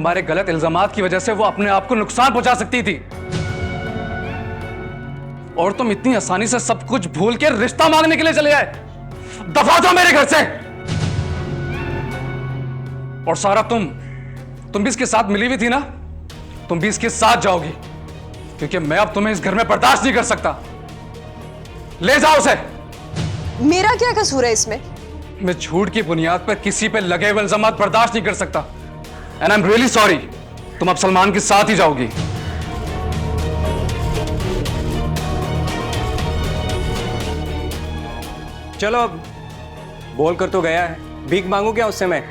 तुम्हारे गलत इल्जामात की वजह से वो अपने आप को नुकसान पहुंचा सकती थी, और तुम इतनी आसानी से सब कुछ भूल के रिश्ता मांगने के लिए चले आए। दफा दो मेरे घर से। और सारा, तुम भी इसके साथ मिली हुई थी ना, तुम भी इसके साथ जाओगी, क्योंकि मैं अब तुम्हें इस घर में बर्दाश्त नहीं कर सकता। ले जाओ उसे। मेरा क्या कसूर है इसमें? मैं झूठ की बुनियाद पर किसी पे लगे हुए इल्जामात बर्दाश्त नहीं कर सकता। And I am really sorry. तुम अब सलमान के साथ ही जाओगी। चलो, अब बोल कर तो गया है, भीख मांगू क्या उससे मैं?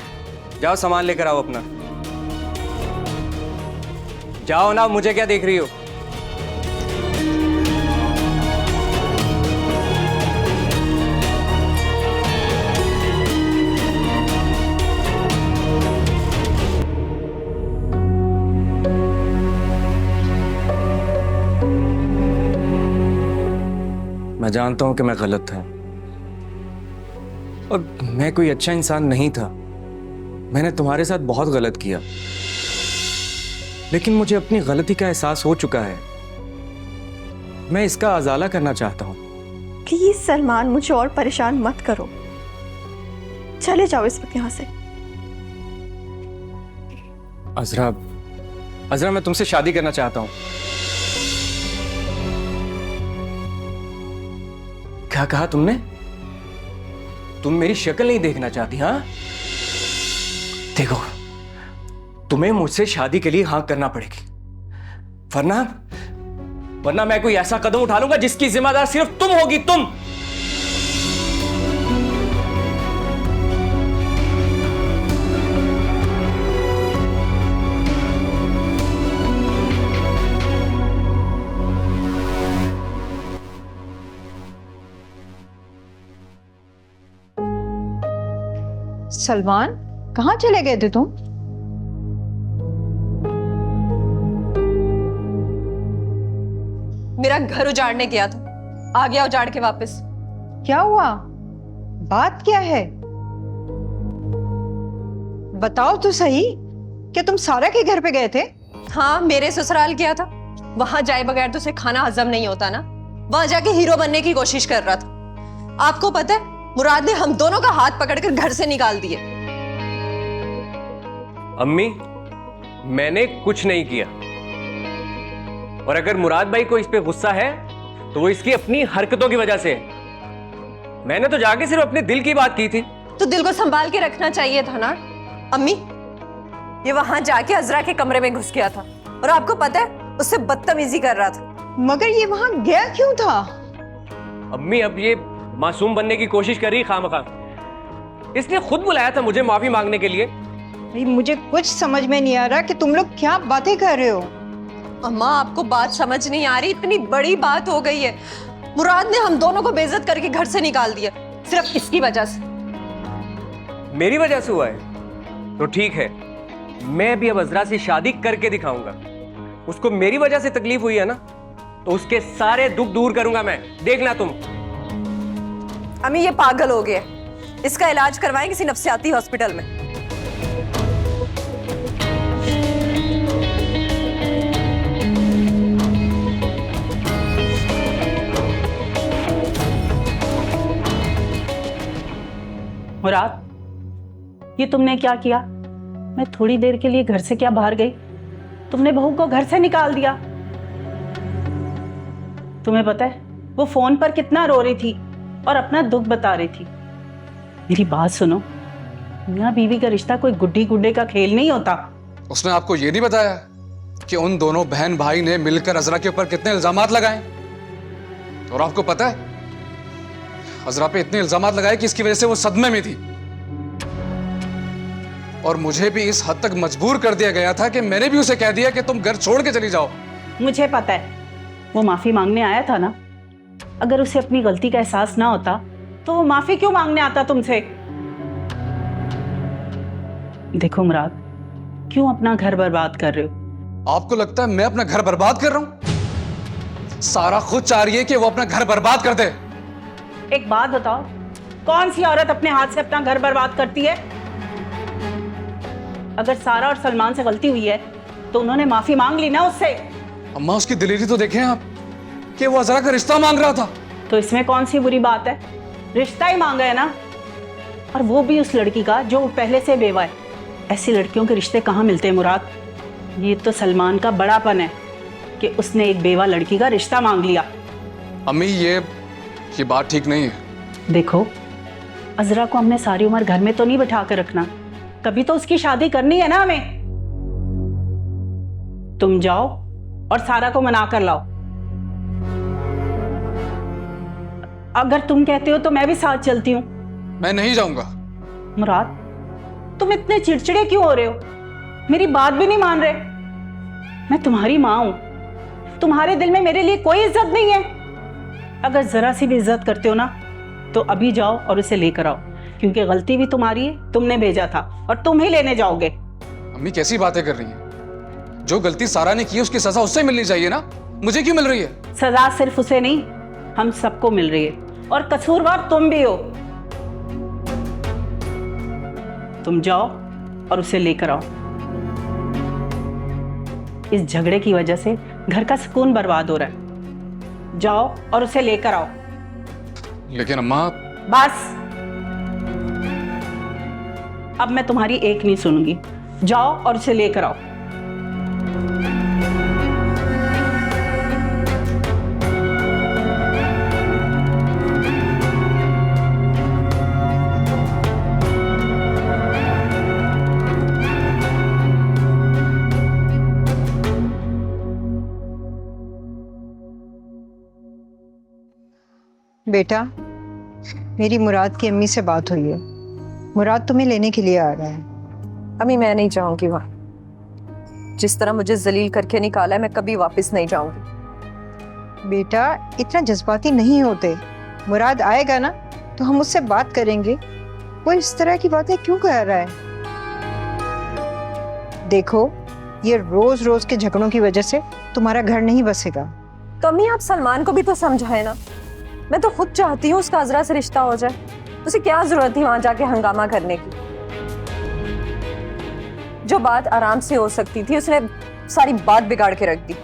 जाओ सामान लेकर आओ अपना। जाओ ना, मुझे क्या देख रही हो? मैं जानता हूं कि मैं गलत था और मैं कोई अच्छा इंसान नहीं था। मैंने तुम्हारे साथ बहुत गलत किया, लेकिन मुझे अपनी गलती का एहसास हो चुका है। मैं इसका अजाला करना चाहता हूं। प्लीज सलमान, मुझे और परेशान मत करो। चले जाओ इस वक्त यहाँ से। अज़रा, अज़रा, मैं तुमसे शादी करना चाहता हूं। क्या कहा तुमने? तुम मेरी शक्ल नहीं देखना चाहती? हाँ, देखो, तुम्हें मुझसे शादी के लिए हाँ करना पड़ेगी, वरना मैं कोई ऐसा कदम उठा लूंगा जिसकी जिम्मेदार सिर्फ तुम होगी। तुम। सलमान, कहाँ चले गए थे तुम? मेरा घर उजाड़ने गया था, आ गया उजाड़ के वापस। क्या हुआ? बात क्या है? बताओ तो सही। क्या तुम सारा के घर पे गए थे? हाँ, मेरे ससुराल गया था। वहां जाए बगैर तो उसे खाना हजम नहीं होता ना। वहां जाके हीरो बनने की कोशिश कर रहा था। आपको पता है, मुराद ने हम दोनों का हाथ पकड़कर घर से निकाल दिए। अम्मी, मैंने कुछ नहीं किया, और अगर मुराद भाई को इस पे गुस्सा है तो वो इसकी अपनी हरकतों की वजह से है। मैंने तो जाके सिर्फ अपने दिल की बात की थी। तो दिल को संभाल के रखना चाहिए था ना। अम्मी, ये वहां जाके अजरा के कमरे में घुस गया था, और आपको पता है, उससे बदतमीजी कर रहा था। मगर ये वहां गया क्यों था? अम्मी, अब ये मासूम बनने की कोशिश कर रही खामखा। इसने खुद बुलाया था मुझे माफी मांगने के लिए। भाई, मुझे कुछ समझ में नहीं आ रहा कि तुम लोग क्या बातें कर रहे हो। अम्मा, आपको बात समझ नहीं आ रही? इतनी बड़ी बात हो गई है। मुराद ने हम दोनों को बेइज्जत करके घर से निकाल दिया, सिर्फ इसकी वजह से। मेरी वजह से हुआ है तो ठीक है, मैं भी अब अजरा से शादी करके दिखाऊंगा। उसको मेरी वजह से तकलीफ हुई है ना, तो उसके सारे दुख दूर करूंगा मैं। देखना तुम। अम्मी, ये पागल हो गया, इसका इलाज करवाएं किसी नफ्सियाती हॉस्पिटल में। मुराद, ये तुमने क्या किया? मैं थोड़ी देर के लिए घर से क्या बाहर गई, तुमने बहू को घर से निकाल दिया। तुम्हें पता है वो फोन पर कितना रो रही थी और अपना दुख बता रही थी। मेरी बात सुनो, मियां बीवी का रिश्ता कोई गुड्डी गुड्डे का खेल नहीं होता। उसने आपको ये नहीं बताया कि उन दोनों बहन भाई ने मिलकर अजरा के ऊपर कितने इल्जामात लगाए? और आपको पता है, अजरा पे इतने इल्जामात लगाए कि इसकी वजह से वो सदमे में थी, और मुझे भी इस हद तक मजबूर कर दिया गया था कि मैंने भी उसे कह दिया कि तुम घर छोड़ के चली जाओ। मुझे पता है, वो माफी मांगने आया था ना। अगर उसे अपनी गलती का एहसास ना होता तो वो माफी क्यों मांगने आता तुमसे? देखो मुराद, क्यों अपना घर बर्बाद कर रहे हो? आपको लगता है मैं अपना घर बर्बाद कर रहा हूं? सारा खुद चाह रही है कि वो अपना घर बर्बाद कर दे। एक बात बताओ, कौन सी औरत अपने हाथ से अपना घर बर्बाद करती है? अगर सारा और सलमान से गलती हुई है तो उन्होंने माफी मांग ली ना उससे। अम्मा उसकी दिलेरी तो देखें आप, कि वो अजरा का रिश्ता मांग रहा था। तो इसमें कौन सी बुरी बात है, रिश्ता ही मांगा है ना, और वो भी उस लड़की का जो पहले से बेवा है। ऐसी लड़कियों के रिश्ते कहाँ मिलते हैं मुराद। ये तो सलमान का बड़ापन है कि उसने एक बेवा लड़की का रिश्ता मांग लिया। अम्मी ये बात ठीक नहीं है। देखो, अजरा को हमने सारी उम्र घर में तो नहीं बिठा कर रखना, कभी तो उसकी शादी करनी है ना हमें। तुम जाओ और सारा को मना कर लाओ। अगर तुम कहते हो तो मैं भी साथ चलती हूँ। मैं नहीं जाऊंगा। मुराद, तुम इतने चिड़चिड़े क्यों हो रहे हो? मेरी बात भी नहीं मान रहे। मैं तुम्हारी माँ हूं, तुम्हारे दिल में मेरे लिए कोई इज्जत नहीं है। अगर जरा सी भी इज्जत करते हो ना तो अभी जाओ और उसे लेकर आओ, क्योंकि गलती भी तुम्हारी है, तुमने भेजा था और तुम ही लेने जाओगे। अम्मी कैसी बातें कर रही हैं? जो गलती सारा ने की उसकी सजा उससे मिलनी चाहिए ना, मुझे क्यों मिल रही है? सजा सिर्फ उसे नहीं, हम सबको मिल रही है, और कसूरवार तुम भी हो। तुम जाओ और उसे लेकर आओ। इस झगड़े की वजह से घर का सुकून बर्बाद हो रहा है। जाओ और उसे लेकर आओ। लेकिन अम्मा। बस, अब मैं तुम्हारी एक नहीं सुनूंगी। जाओ और उसे लेकर आओ। बेटा, मेरी मुराद की अम्मी से बात हुई है। मुराद तुम्हें लेने के लिए आ रहा है। अम्मी मैं नहीं जाऊंगी वहां। जिस तरह मुझे जलील करके निकाला है, मैं कभी वापस नहीं जाऊंगी। बेटा, इतना जज्बाती नहीं होते। मुराद आएगा ना तो हम उससे बात करेंगे। वो इस तरह की बातें क्यों कह रहा है? देखो, ये रोज रोज के झगड़ों की वजह से तुम्हारा घर नहीं बसेगा। तो अम्मी आप सलमान को भी तो समझाए ना। मैं तो खुद चाहती हूँ उसका अजरा से रिश्ता हो जाए। उसे क्या जरूरत थी वहां जाके हंगामा करने की? जो बात आराम से हो सकती थी उसने सारी बात बिगाड़ के रख दी।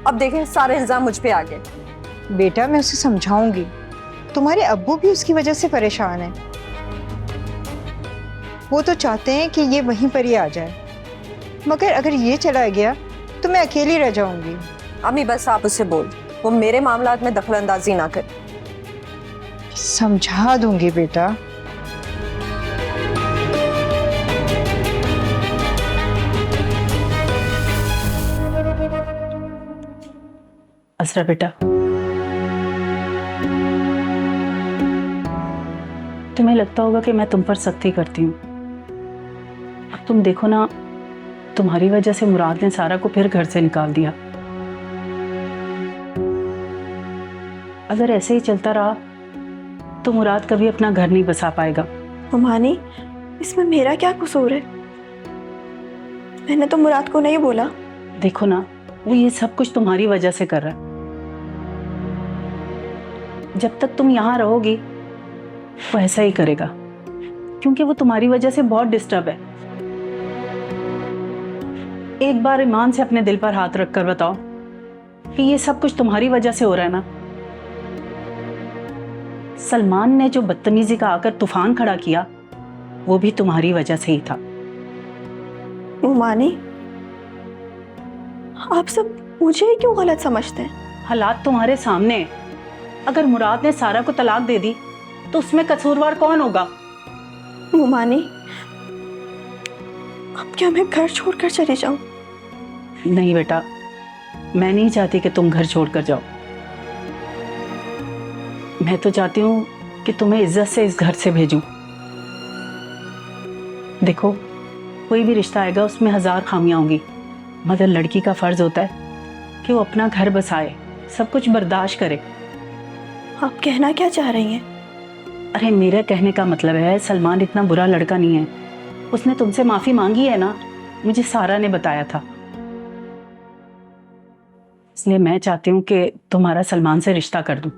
अब देखें, सारे इल्जाम मुझ पे आ गए। बेटा, मैं उसे समझाऊंगी। तुम्हारे अब्बू भी उसकी वजह से परेशान है। वो तो चाहते हैं कि ये वहीं पर ही आ जाए, मगर अगर ये चला गया तो मैं अकेली रह जाऊंगी। अम्मी बस आप उससे बोल, वो मेरे मामलात में दखलंदाजी ना करे। समझा दूंगी बेटा। असरा बेटा, तुम्हें लगता होगा कि मैं तुम पर सख्ती करती हूँ। अब तुम देखो ना, तुम्हारी वजह से मुराद ने सारा को फिर घर से निकाल दिया। अगर ऐसे ही चलता रहा तो मुराद कभी अपना घर नहीं बसा पाएगा। मानी, इसमें मेरा क्या कसूर है? मैंने तो मुराद को नहीं बोला। देखो ना, वो ये सब कुछ तुम्हारी वजह से कर रहा है। जब तक तुम यहाँ रहोगी वो ऐसा ही करेगा, क्योंकि वो तुम्हारी वजह से बहुत डिस्टर्ब है। एक बार ईमान से अपने दिल पर हाथ रखकर बताओ कि ये सब कुछ तुम्हारी वजह से हो रहा है ना। सलमान ने जो बदतमीजी का आकर तूफान खड़ा किया वो भी तुम्हारी वजह से ही था। मानी, आप सब मुझे ही क्यों गलत समझते हैं? हालात तुम्हारे सामने हैं। अगर मुराद ने सारा को तलाक दे दी तो उसमें कसूरवार कौन होगा? मानी, अब क्या मैं घर छोड़कर चली जाऊं? नहीं बेटा, मैं नहीं चाहती कि तुम घर छोड़कर जाओ। मैं तो चाहती हूँ कि तुम्हें इज्जत से इस घर से भेजूं। देखो, कोई भी रिश्ता आएगा उसमें 1000 खामियां होंगी, मगर लड़की का फर्ज होता है कि वो अपना घर बसाए, सब कुछ बर्दाश्त करे। आप कहना क्या चाह रही हैं? अरे मेरे कहने का मतलब है, सलमान इतना बुरा लड़का नहीं है। उसने तुमसे माफी मांगी है ना, मुझे सारा ने बताया था। इसलिए मैं चाहती हूँ कि तुम्हारा सलमान से रिश्ता कर दूं।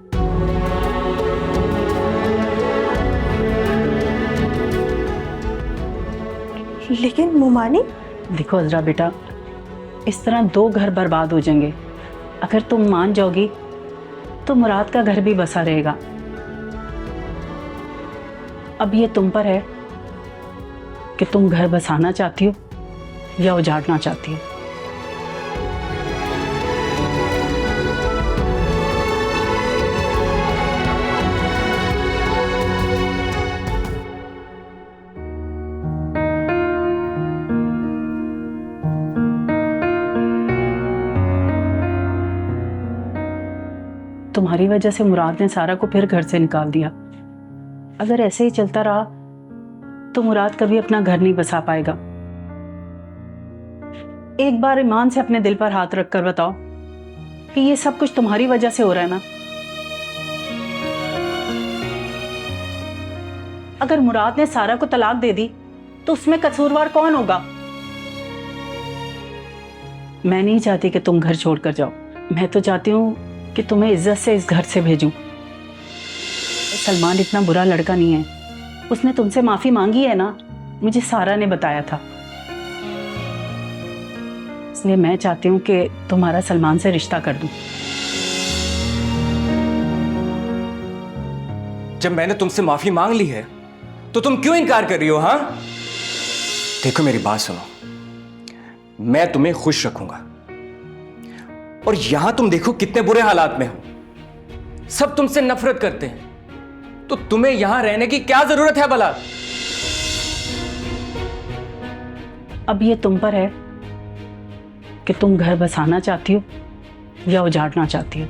लेकिन मुमानी, देखो अजरा बेटा, इस तरह 2 घर बर्बाद हो जाएंगे। अगर तुम मान जाओगी तो मुराद का घर भी बसा रहेगा। अब ये तुम पर है कि तुम घर बसाना चाहती हो या उजाड़ना चाहती हो। तुम्हारी वजह से मुराद ने सारा को फिर घर से निकाल दिया। अगर ऐसे ही चलता रहा तो मुराद कभी अपना घर नहीं बसा पाएगा। एक बार ईमान से अपने दिल पर हाथ रखकर बताओ कि ये सब कुछ तुम्हारी वजह से हो रहा है ना। अगर मुराद ने सारा को तलाक दे दी तो उसमें कसूरवार कौन होगा? मैं नहीं चाहती कि तुम घर छोड़कर जाओ। मैं तो चाहती हूँ कि तुम्हें इज्जत से इस घर से भेजूं। सलमान इतना बुरा लड़का नहीं है। उसने तुमसे माफी मांगी है ना, मुझे सारा ने बताया था। इसलिए मैं चाहती हूँ कि तुम्हारा सलमान से रिश्ता कर दूं। जब मैंने तुमसे माफी मांग ली है तो तुम क्यों इनकार कर रही हो? हाँ, देखो मेरी बात सुनो, मैं तुम्हें खुश रखूंगा। और यहां तुम देखो कितने बुरे हालात में हो। सब तुमसे नफरत करते हैं, तो तुम्हें यहां रहने की क्या जरूरत है भला? अब ये तुम पर है कि तुम घर बसाना चाहती हो या उजाड़ना चाहती हो।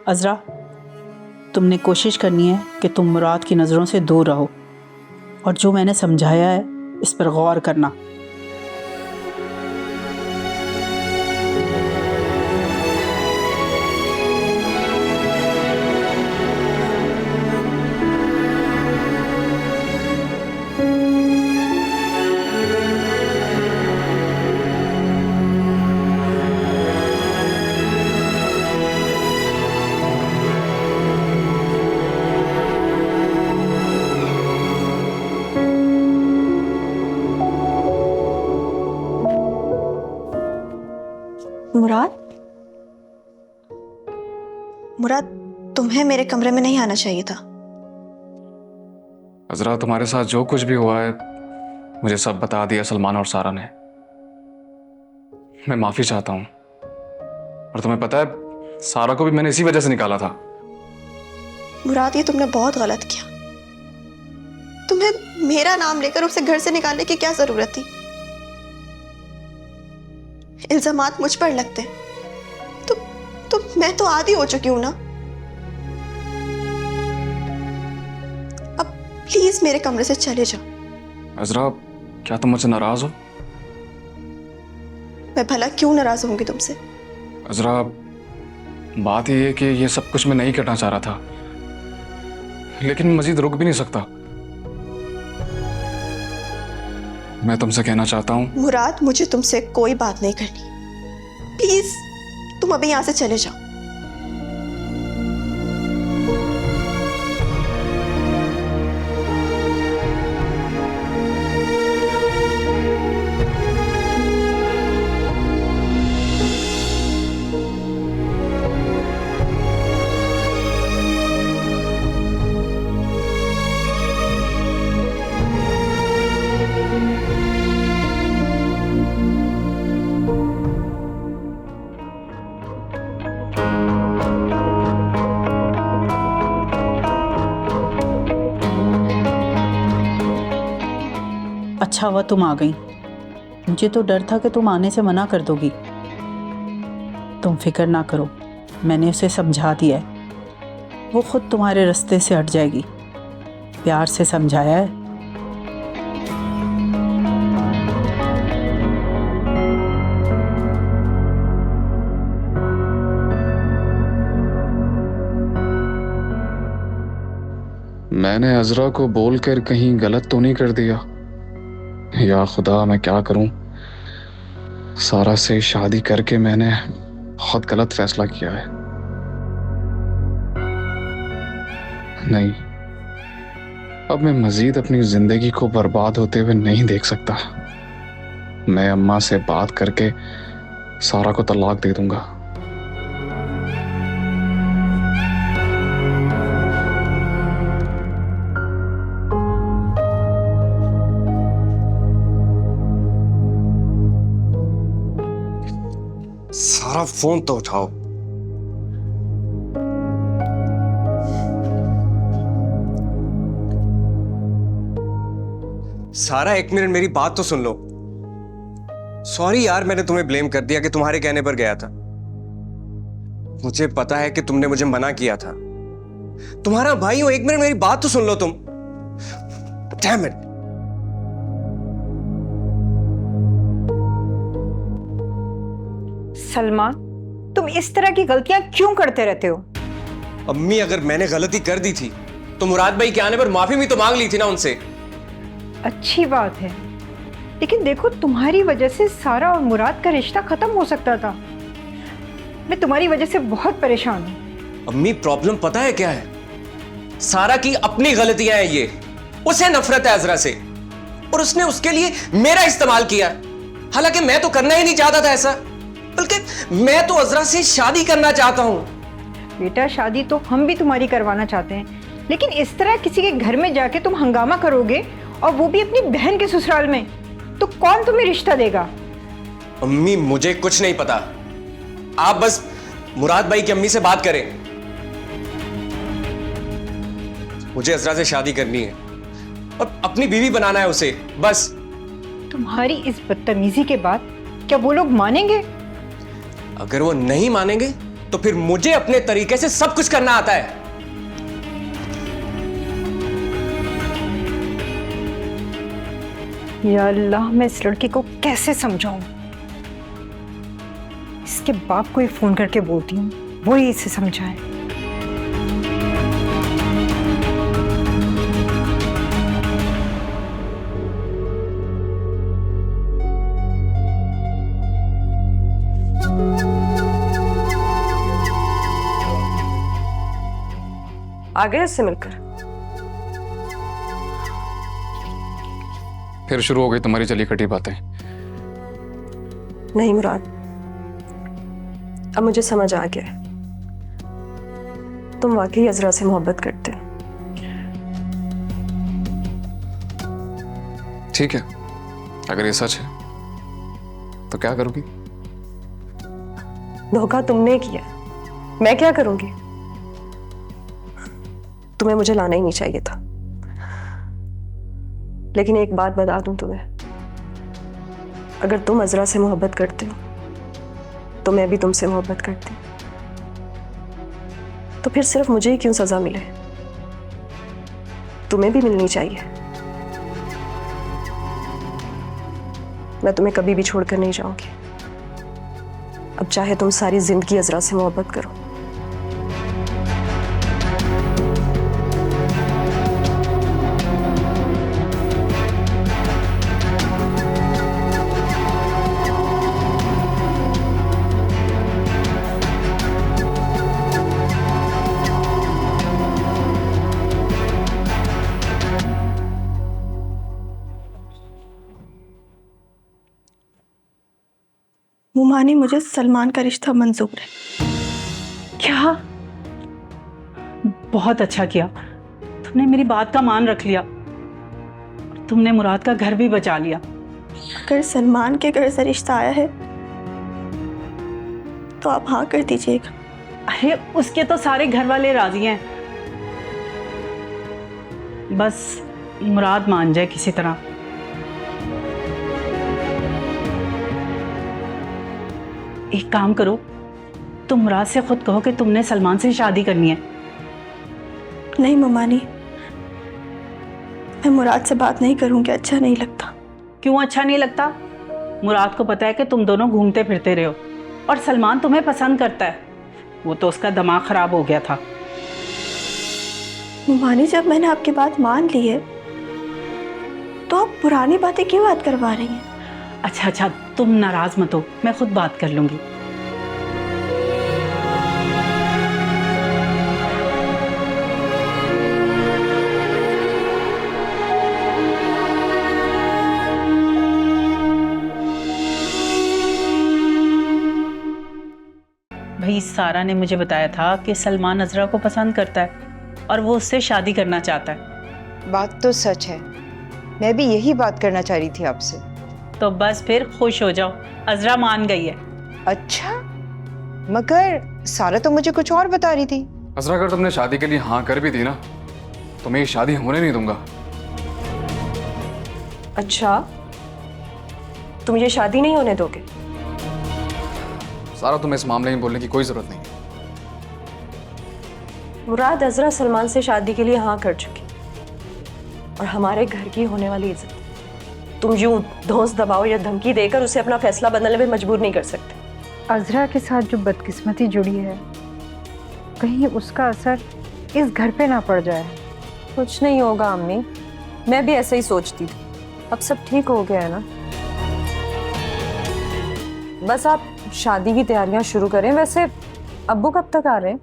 अज़रा, तुमने कोशिश करनी है कि तुम मुराद की नज़रों से दूर रहो और जो मैंने समझाया है इस पर गौर करना। मुराद, मुराद, तुम्हें मेरे कमरे में नहीं आना चाहिए था। अजरा, तुम्हारे साथ जो कुछ भी हुआ है मुझे सब बता दिया सलमान और सारा ने। मैं माफी चाहता हूं। और तुम्हें पता है, सारा को भी मैंने इसी वजह से निकाला था। मुराद, ये तुमने बहुत गलत किया। तुम्हें मेरा नाम लेकर उसे घर से निकालने की क्या जरूरत थी? इल्जामात मुझ पर लगते तो मैं तो आदी हो चुकी हूं ना। अब प्लीज मेरे कमरे से चले जाओ। अजरा, क्या तुम मुझसे नाराज हो? मैं भला क्यों नाराज होंगी तुमसे? अजरा, बात यह है कि ये सब कुछ मैं नहीं करना चाह रहा था, लेकिन मजीद रुक भी नहीं सकता। मैं तुमसे कहना चाहता हूं। मुराद, मुझे तुमसे कोई बात नहीं करनी। प्लीज तुम अभी यहां से चले जाओ। अच्छा हुआ तुम आ गई। मुझे तो डर था कि तुम आने से मना कर दोगी। तुम फिक्र ना करो, मैंने उसे समझा दिया है। वो खुद तुम्हारे रास्ते से हट जाएगी। प्यार से समझाया है। मैंने अजरा को बोलकर कहीं गलत तो नहीं कर दिया? या खुदा, मैं क्या करूं? सारा से शादी करके मैंने बहुत गलत फैसला किया है। नहीं, अब मैं मजीद अपनी जिंदगी को बर्बाद होते हुए नहीं देख सकता। मैं अम्मा से बात करके सारा को तलाक दे दूंगा। सारा फोन तो उठाओ। सारा, एक मिनट मेरी बात तो सुन लो। सॉरी यार, मैंने तुम्हें ब्लेम कर दिया कि तुम्हारे कहने पर गया था। मुझे पता है कि तुमने मुझे मना किया था। तुम्हारा भाई हो, एक मिनट मेरी बात तो सुन लो तुम। Damn it. सलमान, तुम इस तरह की गलतियां क्यों करते रहते हो? अम्मी, अगर मैंने गलती कर दी थी तो मुराद भाई के आने पर माफी भी तो मांग ली थी ना उनसे। अच्छी बात है, लेकिन देखो तुम्हारी वजह से सारा और मुराद का रिश्ता खत्म हो सकता था। मैं तुम्हारी वजह से बहुत परेशान हूँ। अम्मी, प्रॉब्लम पता है क्या है? सारा की अपनी गलतियां हैं ये। उसे नफरत है अजरा से और उसने उसके लिए मेरा इस्तेमाल किया। हालांकि मैं तो करना ही नहीं चाहता था ऐसा, बल्कि मैं तो अजरा से शादी करना चाहता हूं। बेटा, शादी तो हम भी तुम्हारी करवाना चाहते हैं, लेकिन इस तरह किसी के घर में जाके तुम हंगामा करोगे, और वो भी अपनी बहन के ससुराल में, तो कौन तुम्हें रिश्ता देगा? अम्मी, मुझे कुछ नहीं पता। आप बस मुराद भाई की अम्मी से बात करें। मुझे अजरा से शादी करनी है और अपनी बीवी बनाना है उसे, बस। तुम्हारी इस बदतमीजी के बाद क्या वो लोग मानेंगे? अगर वो नहीं मानेंगे तो फिर मुझे अपने तरीके से सब कुछ करना आता है। या अल्लाह, मैं इस लड़के को कैसे समझाऊं? इसके बाप को ही फोन करके बोलती हूँ, वो ही इसे समझाए। आ गए उससे मिलकर? फिर शुरू हो गई तुम्हारी चली कटी बातें। नहीं मुराद, अब मुझे समझ आ गया है, तुम वाकई अजरा से मोहब्बत करते हो। ठीक है, अगर ये सच है तो क्या करोगी? धोखा तुमने किया, मैं क्या करूंगी? तुम्हें मुझे लाना ही नहीं चाहिए था। लेकिन एक बात बता दूं तुम्हें, अगर तुम अजरा से मोहब्बत करते हो तो मैं भी तुमसे मोहब्बत करती हूँ। तो फिर सिर्फ मुझे ही क्यों सजा मिले? तुम्हें भी मिलनी चाहिए। मैं तुम्हें कभी भी छोड़कर नहीं जाऊंगी। अब चाहे तुम सारी जिंदगी अजरा से मोहब्बत करो। मुमानी, मुझे सलमान का रिश्ता मंजूर है। क्या? बहुत अच्छा किया, तुमने मेरी बात का मान रख लिया और तुमने मुराद का घर भी बचा लिया। अगर सलमान के घर से रिश्ता आया है तो आप हाँ कर दीजिएगा। अरे उसके तो सारे घर वाले राजी हैं, बस मुराद मान जाए किसी तरह। एक काम करो, तुम मुराद से खुद कहो कि तुमने सलमान से शादी करनी है। नहीं मुमानी, मैं मुराद से बात नहीं करूंगी, अच्छा नहीं लगता। क्यों अच्छा नहीं लगता? मुराद को पता है कि तुम दोनों घूमते फिरते रहे हो और सलमान तुम्हें पसंद करता है। वो तो उसका दिमाग खराब हो गया था। नुमानी, जब मैंने आपकी बात मान ली है तो आप पुरानी बातें क्यों याद करवा रही हैं? अच्छा अच्छा, तुम नाराज मत हो, मैं खुद बात कर लूंगी। भाई सारा ने मुझे बताया था कि सलमान अजरा को पसंद करता है और वो उससे शादी करना चाहता है। बात तो सच है, मैं भी यही बात करना चाह रही थी आपसे। तो बस फिर खुश हो जाओ, अजरा मान गई है। अच्छा, मगर सारा तो मुझे कुछ और बता रही थी। अजरा, अगर तुमने शादी के लिए हाँ कर भी दी ना तो मैं ये शादी होने नहीं दूंगा। अच्छा, तुम ये शादी नहीं होने दोगे? सारा, तुम्हें इस मामले में बोलने की कोई जरूरत नहीं है। मुराद अजरा सलमान से शादी के लिए हाँ कर चुकी और हमारे घर की होने वाली इज्जत तुम यूं धौंस दबाव या धमकी देकर उसे अपना फैसला बदलने में मजबूर नहीं कर सकते। अजरा के साथ जो बदकिस्मती जुड़ी है, कहीं उसका असर इस घर पे ना पड़ जाए। कुछ नहीं होगा अम्मी, मैं भी ऐसे ही सोचती थी। अब सब ठीक हो गया है ना। बस आप शादी की तैयारियां शुरू करें। वैसे अब्बू कब तक आ रहे हैं?